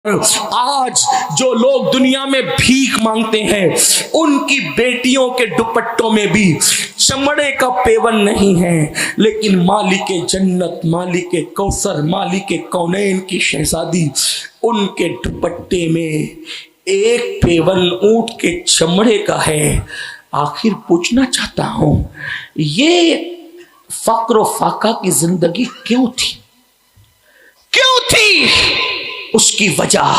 آج جو لوگ دنیا میں بھیک مانگتے ہیں ان کی بیٹیوں کے دوپٹوں میں بھی چمڑے کا پیون نہیں ہے، لیکن مالک جنت، مالک کوثر، مالک کونین کی شہزادی، ان کے دوپٹے میں ایک پیون اونٹ کے چمڑے کا ہے۔ آخر پوچھنا چاہتا ہوں، یہ فقر و فاقہ کی زندگی کیوں تھی؟ کیوں تھی؟ اس کی وجہ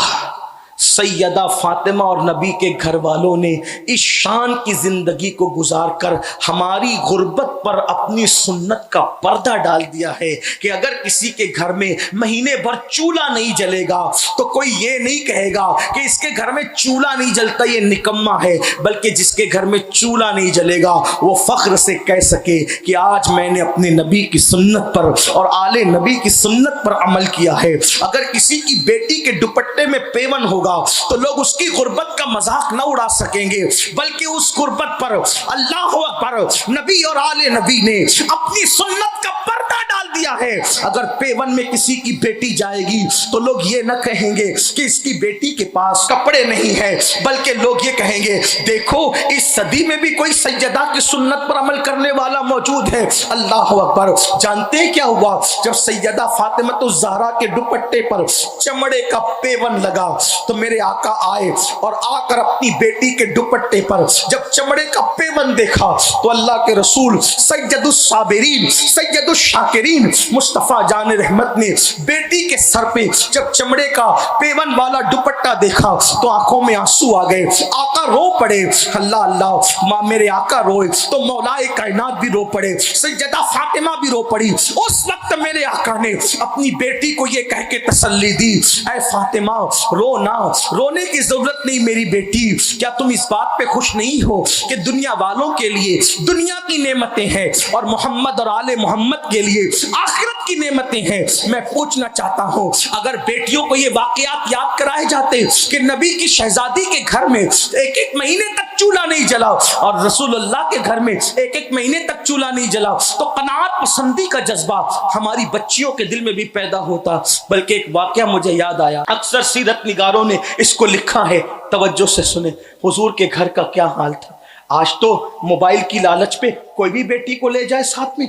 سیدہ فاطمہ اور نبی کے گھر والوں نے اس شان کی زندگی کو گزار کر ہماری غربت پر اپنی سنت کا پردہ ڈال دیا ہے کہ اگر کسی کے گھر میں مہینے بھر چولہا نہیں جلے گا تو کوئی یہ نہیں کہے گا کہ اس کے گھر میں چولہا نہیں جلتا یہ نکما ہے، بلکہ جس کے گھر میں چولہا نہیں جلے گا وہ فخر سے کہہ سکے کہ آج میں نے اپنے نبی کی سنت پر اور آل نبی کی سنت پر عمل کیا ہے۔ اگر کسی کی بیٹی کے دوپٹے میں پیون ہوگا تو لوگ اس کی غربت کا مذاق نہ اڑا سکیں گے، بلکہ اس غربت پر اللہ اکبر نبی اور آل نبی نے اپنی سنت کا پردہ ڈال دیا ہے۔ اگر پیون میں کسی کی بیٹی جائے گی تو لوگ یہ نہ کہیں گے کہ اس کی بیٹی کے پاس کپڑے نہیں ہیں، بلکہ لوگ یہ کہیں گے دیکھو اس صدی میں بھی کوئی سیدہ کی سنت پر عمل کرنے والا موجود ہے۔ اللہ اکبر۔ جانتے ہیں کیا ہوا؟ جب سیدہ فاطمہ الزہرا کے دوپٹے پر چمڑے کا پیون لگا تو میرے آقا آئے اور آ کر اپنی بیٹی کے دوپٹے پر جب چمڑے کا پیون دیکھا تو اللہ کے رسول سید الصابرین سید الشاکرین مصطفیٰ جان رحمت نے بیٹی کے سر پہ جب چمڑے کا پیون والا دوپٹہ دیکھا تو آنکھوں میں آنسو آ گئے۔ آقا رو پڑے۔ اللہ اللہ، ماں میرے آقا روئے تو مولائے کائنات بھی رو پڑے، سیدہ فاطمہ بھی رو پڑی۔ اس وقت میرے آقا نے اپنی بیٹی کو یہ کہہ کے تسلی دی، اے فاطمہ رو نہ، رونے کی ضرورت نہیں میری بیٹی۔ کیا تم اس بات پہ خوش نہیں ہو کہ دنیا والوں کے لیے دنیا کی نعمتیں ہیں اور محمد اور آل محمد کے لیے آخرت کی نعمتیں ہیں؟ میں پوچھنا چاہتا ہوں، اگر بیٹیوں کو یہ واقعات یاد کرائے جاتے کہ نبی کی شہزادی کے گھر میں ایک ایک مہینے تک چولہا نہیں جلا اور رسول اللہ کے گھر میں ایک ایک مہینے تک چولہا نہیں جلا تو قناعت پسندی کا جذبہ ہماری بچیوں کے دل میں بھی پیدا ہوتا۔ بلکہ ایک واقعہ مجھے یاد آیا، اکثر سیرت نگاروں نے اس کو لکھا ہے، توجہ سے سنیں۔ حضور کے گھر کا کیا حال تھا؟ آج تو موبائل کی لالچ پہ کوئی بھی بیٹی کو لے جائے ساتھ میں،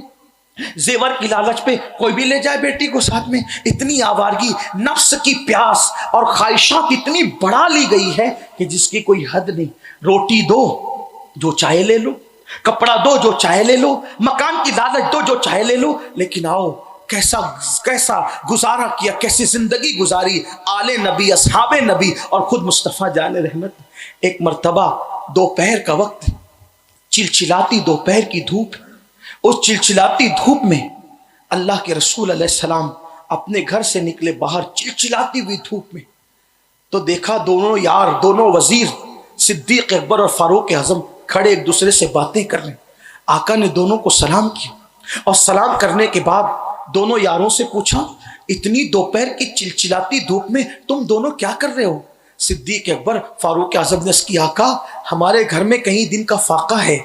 زیور کی لالچ پہ کوئی بھی لے جائے بیٹی کو ساتھ میں۔ اتنی آوارگی، نفس کی پیاس اور خواہشات اتنی بڑھا لی گئی ہے کہ جس کی کوئی حد نہیں۔ روٹی دو جو چاہے لے لو، کپڑا دو جو چاہے لے لو، مکان کی لالچ دو جو چاہے لے لو، لیکن آؤ کیسا گزارا کیا، کیسی زندگی گزاری آل نبی، اصحاب نبی اور خود مصطفیٰ جان رحمت۔ ایک مرتبہ دوپہر کا وقت، چلچلاتی دوپہر کی دھوپ، اس چلچلاتی دھوپ میں اللہ کے رسول علیہ السلام اپنے گھر سے نکلے باہر چلچلاتی ہوئی دھوپ میں، تو دیکھا دونوں یار، دونوں وزیر صدیق اکبر اور فاروق اعظم کھڑے ایک دوسرے سے باتیں کر رہے ہیں۔ آقا نے دونوں کو سلام کیا اور سلام کرنے کے بعد دونوں یاروں سے پوچھا اتنی دوپہر کی چلچلاتی دھوپ میں تم دونوں کیا کر رہے ہو؟ صدیق اکبر فاروق اعظم نے اس کی آقا ہمارے گھر میں کہیں دن کا فاقہ ہے،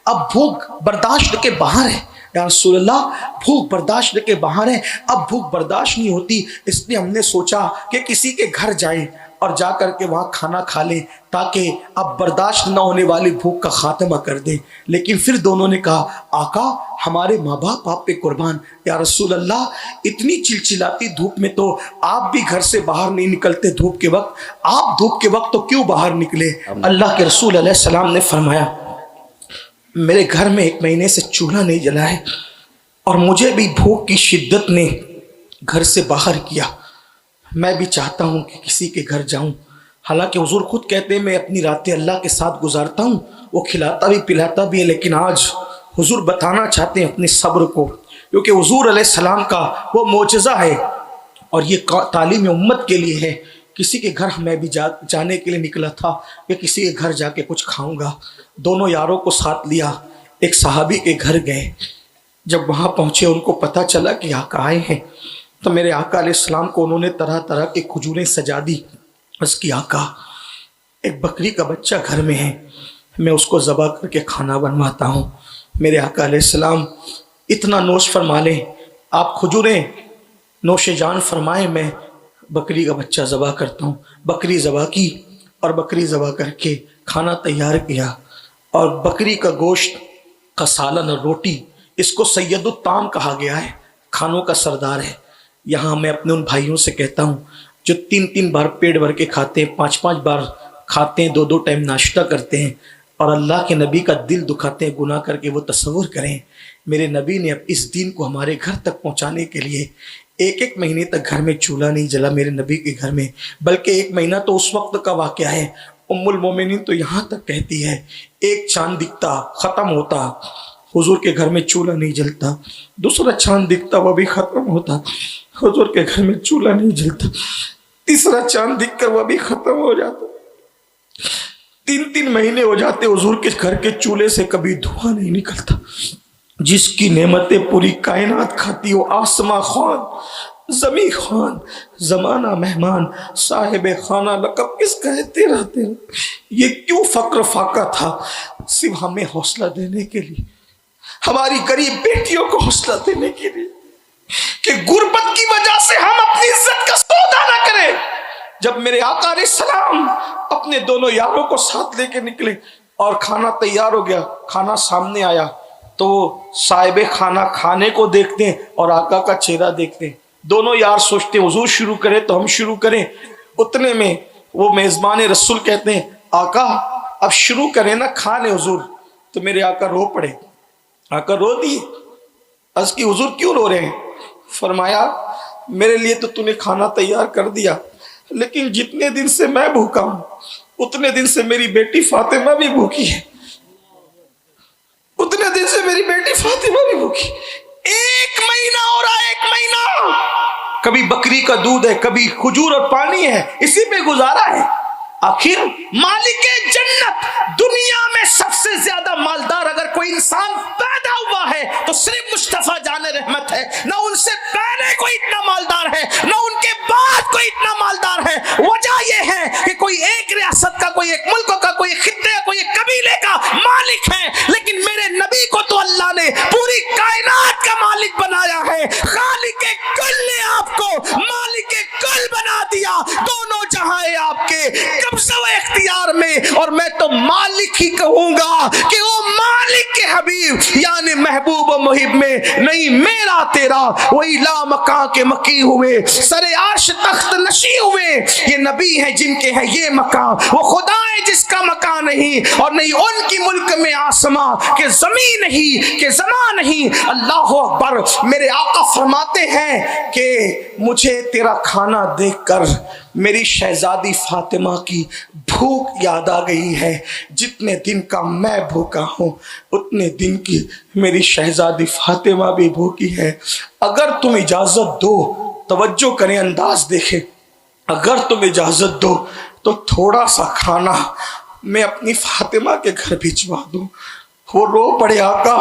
اب بھوک برداشت کے باہر ہے۔ یا رسول اللہ، بھوک برداشت کے باہر ہے، اب بھوک برداشت نہیں ہوتی، اس لیے ہم نے سوچا کہ کسی کے گھر جائیں اور جا کر کے وہاں کھانا کھا لیں تاکہ اب برداشت نہ ہونے والی بھوک کا خاتمہ کر دیں۔ لیکن پھر دونوں نے کہا آقا ہمارے ماں باپ آپ پہ قربان۔ یا رسول اللہ، اتنی چلچلاتی دھوپ میں تو آپ بھی گھر سے باہر نہیں نکلتے دھوپ کے وقت، آپ دھوپ کے وقت تو کیوں باہر نکلے؟ اللہ کے رسول علیہ السلام نے فرمایا میرے گھر میں ایک مہینے سے چولہا نہیں جلا ہے اور مجھے بھی بھوک کی شدت نے گھر سے باہر کیا، میں بھی چاہتا ہوں کہ کسی کے گھر جاؤں۔ حالانکہ حضور خود کہتے ہیں میں اپنی راتیں اللہ کے ساتھ گزارتا ہوں، وہ کھلاتا بھی پلاتا بھی ہے، لیکن آج حضور بتانا چاہتے ہیں اپنے صبر کو، کیونکہ حضور علیہ السلام کا وہ معجزہ ہے اور یہ تعلیم امت کے لیے ہے۔ کسی کے گھر میں بھی جانے کے لیے نکلا تھا کہ کسی کے گھر جا کے کچھ کھاؤں گا، دونوں یاروں کو ساتھ لیا، ایک صحابی کے گھر گئے۔ جب وہاں پہنچے ان کو پتہ چلا کہ آقا آئے ہیں تو میرے آقا علیہ السلام کو انہوں نے طرح طرح کی کھجوریں سجا دی۔ اس کی آقا ایک بکری کا بچہ گھر میں ہے، میں اس کو ذبح کر کے کھانا بنواتا ہوں۔ میرے آقا علیہ السلام اتنا نوش فرما لیں، آپ کھجوریں نوش جان فرمائیں، میں بکری کا بچہ ذبح کرتا ہوں. بکری ذبح کی اور بکری ذبح کر کے کھانا تیار کیا اور بکری کا گوشت کا سالن اور روٹی. اس کو سید الطعام کہا گیا ہے، کھانوں کا سردار ہے. یہاں میں اپنے ان بھائیوں سے کہتا ہوں جو 3 بار پیٹ بھر کے کھاتے ہیں، 5 بار کھاتے ہیں، 2 ٹائم ناشتہ کرتے ہیں اور اللہ کے نبی کا دل دکھاتے ہیں گناہ کر کے، وہ تصور کریں میرے نبی نے اب اس دین کو ہمارے گھر تک پہنچانے کے لیے 1 مہینے تک گھر میں چولہا نہیں جلا میرے نبی کے گھر میں، بلکہ 1 مہینہ تو اس وقت کا واقعہ ہے. ام المومنین تو یہاں تک کہتی ہے 1 چاند دکھتا ختم ہوتا، حضور کے گھر میں چولہا نہیں جلتا. دوسرا چاند دکھتا وہ بھی ختم ہوتا، حضور کے گھر میں چولہا نہیں جلتا. تیسرا چاند دکھ کر وہ بھی ختم ہو جاتا. 3 مہینے ہو جاتے حضور کے گھر کے چولہے سے کبھی دھواں نہیں نکلتا. جس کی نعمتیں پوری کائنات کھاتی ہو، آسماں خوان، زمیں خوان، زمانہ مہمان، صاحب خانہ لقب کس کہتے رہتے ہیں. یہ کیوں فقر فاقہ تھا؟ صرف ہمیں حوصلہ دینے کے لیے، ہماری غریب بیٹیوں کو حوصلہ دینے کے لیے کہ غربت کی وجہ سے ہم اپنی عزت کا سودا نہ کریں. جب میرے آقا علیہ السلام اپنے دونوں یاروں کو ساتھ لے کے نکلے اور کھانا تیار ہو گیا، کھانا سامنے آیا تو صاحب کھانا کھانے کو دیکھتے ہیں اور آقا کا چہرہ دیکھتے ہیں. دونوں یار سوچتے ہیں حضور شروع کریں تو ہم شروع کریں. اتنے میں وہ میزبان رسول کہتے ہیں آقا اب شروع کریں نا، کھا لیں حضور. تو میرے آقا رو پڑے. آقا رو دیے. عرض کی حضور کیوں رو رہے ہیں؟ فرمایا میرے لیے تو نے کھانا تیار کر دیا، لیکن جتنے دن سے میں بھوکا ہوں اتنے دن سے میری بیٹی فاطمہ بھی بھوکی ہے. اتنے دن سے میری بیٹی فاطمہ بھی بھوکی. 1 مہینہ ہو رہا ہے، 1 مہینہ. کبھی بکری کا دودھ ہے، کبھی کھجور اور پانی ہے، اسی پہ گزارا ہے. آخر مالک جنت دنیا میں سب سے زیادہ مالدار اگر کوئی انسان پیدا ہوا ہے تو صرف مصطفیٰ جان رحمت ہے. نہ ان سے پہلے کوئی اتنا مالدار ہے، نہ ان کے بعد کوئی اتنا مالدار ہے. وجہ یہ ہے کہ کوئی ایک ریاست کا، کوئی ایک ملک کا، کوئی ایک خطے کا، کوئی ایک قبیلے کا مالک ہے، لیکن میرے نبی کو تو اللہ نے پوری کائنات کا مالک بنایا ہے. خالق کل نے آپ کو مالک کل بنا دیا. دونوں جہاں آپ کے قبضہ و اختیار میں، اور میں تو مالک ہی کہوں گا کہ وہ مالک کے حبیب یعنی محبوب و محب میں نہیں میرا تیرا وہی لا مکان کے مکی ہوئے، سر عرش تخت نشی ہوئے. یہ نبی ہیں جن کے ہے یہ مکان، وہ خدا ہے جس کا مکان نہیں، اور نہیں ان کی ملک میں آسماں کہ زمین نہیں کہ زمان نہیں. اللہ اکبر. میرے آقا فرماتے ہیں کہ مجھے تیرا کھانا دیکھ کر میری شہزادی فاطمہ کی بھوک یاد آ گئی ہے. جتنے دن کا میں بھوکا ہوں اتنے دن کی میری شہزادی فاطمہ بھی بھوکی ہے. اگر تم اجازت دو، توجہ کریں، انداز دیکھیں، اگر تم اجازت دو تو تھوڑا سا کھانا میں اپنی فاطمہ کے گھر بھجوا دوں. وہ رو پڑے آقا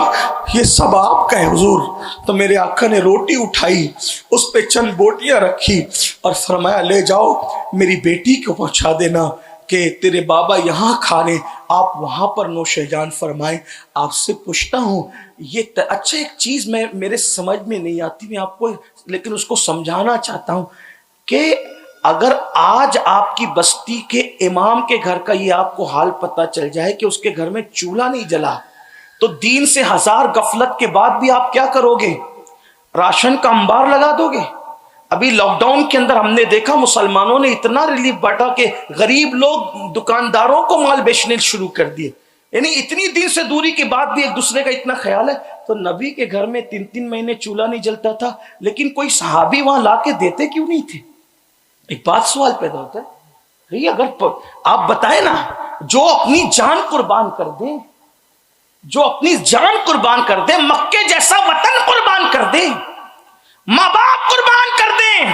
یہ سب آپ کا ہے حضور. تو میرے آقا نے روٹی اٹھائی، اس پہ چند بوٹیاں رکھی اور فرمایا لے جاؤ میری بیٹی کو پہنچا دینا کہ تیرے بابا یہاں کھا لیں، آپ وہاں پر نوش جان فرمائیں. آپ سے پوچھتا ہوں یہ اچھا ایک چیز میرے سمجھ میں نہیں آتی، میں آپ کو لیکن اس کو سمجھانا چاہتا ہوں کہ اگر آج آپ کی بستی کے امام کے گھر کا یہ آپ کو حال پتہ چل جائے کہ اس کے گھر میں چولہا نہیں جلا، تو دین سے 1000 غفلت کے بعد بھی آپ کیا کرو گے؟ راشن کا انبار لگا دو گے. ابھی لاک ڈاؤن کے اندر ہم نے دیکھا مسلمانوں نے اتنا ریلیف بانٹا کہ غریب لوگ دکانداروں کو مال بیچنے شروع کر دیے. یعنی اتنی دین سے دوری کے بعد بھی ایک دوسرے کا اتنا خیال ہے. تو نبی کے گھر میں 3 مہینے چولہا نہیں جلتا تھا، لیکن کوئی صحابی وہاں لا کے دیتے کیوں نہیں تھے؟ ایک بات سوال پیدا ہوتا ہے، اگر آپ بتائیں نا، جو اپنی جان قربان کر دیں، جو اپنی جان قربان کر دیں، مکے جیسا وطن قربان کر دیں، ماں باپ قربان کر دیں،